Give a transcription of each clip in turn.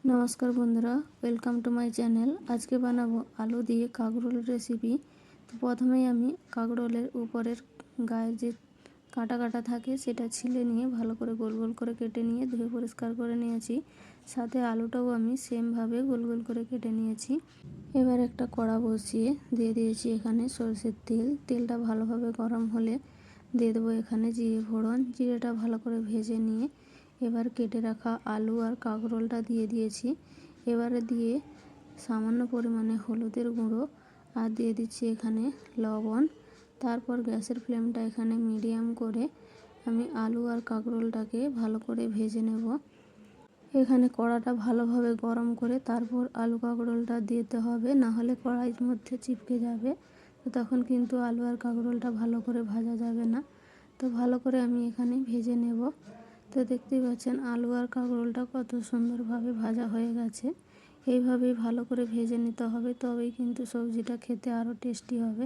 নমস্কার বন্ধুরা, welcome to my channel. আজকে বানাবো আলু দিয়ে কাঁকরোল রেসিপি। তো প্রথমেই আমি কাঁকরোলের উপরের গায়ে যে কাঁটা কাঁটা থাকে সেটা ছিলে নিয়ে ভালো করে গোল গোল করে কেটে নিয়ে ধুয়ে পরিষ্কার করে নিয়েছি। সাথে আলুটাও আমি সেমভাবে গোল গোল করে কেটে নিয়েছি। এবার একটা কড়া বসিয়ে দিয়ে দিয়েছি এখানে সরষের তেল। তেলটা ভালোভাবে গরম হলে দিয়ে দেবো এখানে জিরে ফোড়ন। জিরেটা ভালো করে ভেজে নিয়ে এবার কেটে রাখা আলু আর কাঁকরোলটা দিয়ে দিয়েছি। এবারে দিয়ে সামান্য পরিমাণে হলুদের গুঁড়ো আর দিয়ে দিচ্ছি এখানে লবণ। তারপর গ্যাসের ফ্লেমটা এখানে মিডিয়াম করে আমি আলু আর কাঁকরোলটাকে ভালো করে ভেজে নেব। এখানে কড়াটা ভালোভাবে গরম করে তারপর আলু কাঁকরোলটা দিতে হবে, না হলে কড়াইয়ের মধ্যে চিপকে যাবে। তো তখন কিন্তু আলু আর কাঁকরোলটা ভালো করে ভাজা যাবে না। তো ভালো করে আমি এখানে ভেজে নেব। তো দেখতেই পাচ্ছেন আলু আর কাঁকরোলটা কত সুন্দরভাবে ভাজা হয়ে গেছে। এইভাবেই ভালো করে ভেজে নিতে হবে, তবেই কিন্তু সবজিটা খেতে আরও টেস্টি হবে।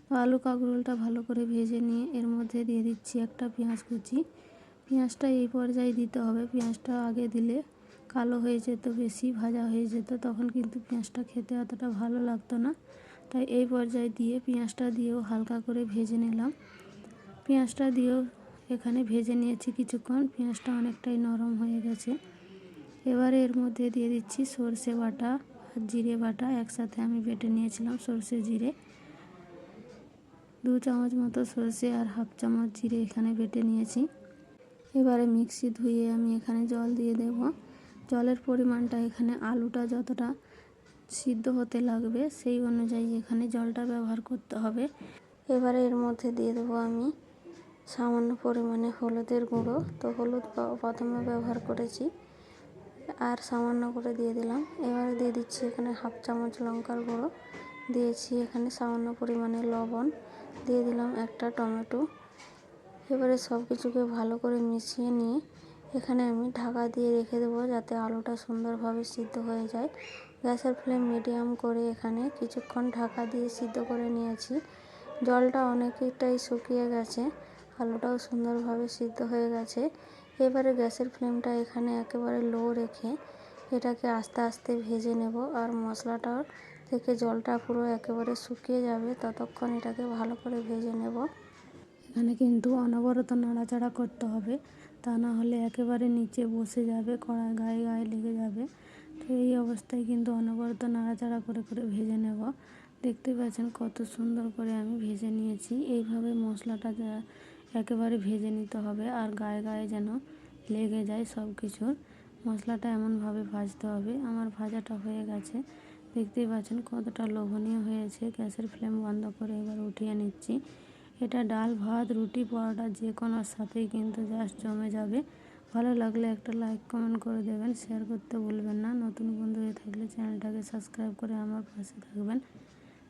তো আলু কাঁকরোলটা ভালো করে ভেজে নিয়ে এর মধ্যে দিয়ে দিচ্ছি একটা পেঁয়াজ কুচি। পেঁয়াজটা এই পর্যায়ে দিতে হবে, পেঁয়াজটা আগে দিলে কালো হয়ে যেত, বেশি ভাজা হয়ে যেত, তখন কিন্তু পেঁয়াজটা খেতে অতটা ভালো লাগতো না। তাই এই পর্যায়ে দিয়ে পেঁয়াজটা দিয়েও হালকা করে ভেজে নিলাম। পেঁয়াজটা দিয়েও এখানে ভেজে নিয়েছি কিছুক্ষণ। পেঁয়াজটা অনেকটাই নরম হয়ে গেছে। এবারে এর মধ্যে দিয়ে দিচ্ছি সর্ষে বাটা আর জিরে বাটা, একসাথে আমি বেটে নিয়েছিলাম সর্ষে জিরে। 2 চামচ মতো সর্ষে আর হাফ চামচ জিরে এখানে বেটে নিয়েছি। এবারে মিক্সি ধুয়ে আমি এখানে জল দিয়ে দেব। জলের পরিমাণটা এখানে আলুটা যতটা সিদ্ধ হতে লাগবে সেই অনুযায়ী এখানে জলটা ব্যবহার করতে হবে। এবারে এর মধ্যে দিয়ে দেবো আমি সামান্য পরিমাণে হলুদের গুঁড়ো। তো হলুদ প্রথমে ব্যবহার করেছি আর সামান্য করে দিয়ে দিলাম। এবারে দিয়ে দিচ্ছি এখানে হাফ চামচ লঙ্কার গুঁড়ো, দিয়েছি এখানে সামান্য পরিমাণে লবণ, দিয়ে দিলাম একটা টমেটো। এবারে সব কিছুকে ভালো করে মিশিয়ে নিয়ে এখানে আমি ঢাকা দিয়ে রেখে দেবো যাতে আলুটা সুন্দরভাবে সিদ্ধ হয়ে যায়। গ্যাসের ফ্লেম মিডিয়াম করে এখানে কিছুক্ষণ ঢাকা দিয়ে সিদ্ধ করে নিয়েছি। জলটা অনেকটাই শুকিয়ে গেছে, আলুটাও সুন্দরভাবে সিদ্ধ হয়ে গেছে। এবারে গ্যাসের ফ্লেমটা এখানে একেবারে লো রেখে এটাকে আস্তে আস্তে ভেজে নেব। আর মশলাটার থেকে জলটা পুরো একেবারে শুকিয়ে যাবে ততক্ষণ এটাকে ভালো করে ভেজে নেব। এখানে কিন্তু অনবরত নাড়াচাড়া করতে হবে, তা না হলে একেবারে নিচে বসে যাবে, কড়াই গায়ে গায়ে লেগে যাবে। তো এই অবস্থায় কিন্তু অনবরত নাড়াচাড়া করে করে ভেজে নেব। দেখতে পাচ্ছেন কত সুন্দর করে আমি ভেজে নিয়েছি। এইভাবে মশলাটা একেবারে ভেজে নিতে হবে আর গায়ে গায়ে যেন লেগে যায় সব কিছুর। মশলাটা এমনভাবে ভাজতে হবে। আমার ভাজাটা হয়ে গেছে, দেখতেই পাচ্ছেন কতটা লোভনীয় হয়েছে। গ্যাসের ফ্লেম বন্ধ করে এবার উঠিয়ে নিচ্ছি। এটা ডাল, ভাত, রুটি, পরোটা যে কোনোর সাথেই কিন্তু জাস্ট জমে যাবে। ভালো লাগলে একটা লাইক কমেন্ট করে দেবেন, শেয়ার করতে ভুলবেন না। নতুন বন্ধু হয়ে থাকলে চ্যানেলটাকে সাবস্ক্রাইব করে আমার পাশে থাকবেন।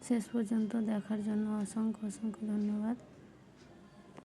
শেষ পর্যন্ত দেখার জন্য অসংখ্য অসংখ্য ধন্যবাদ।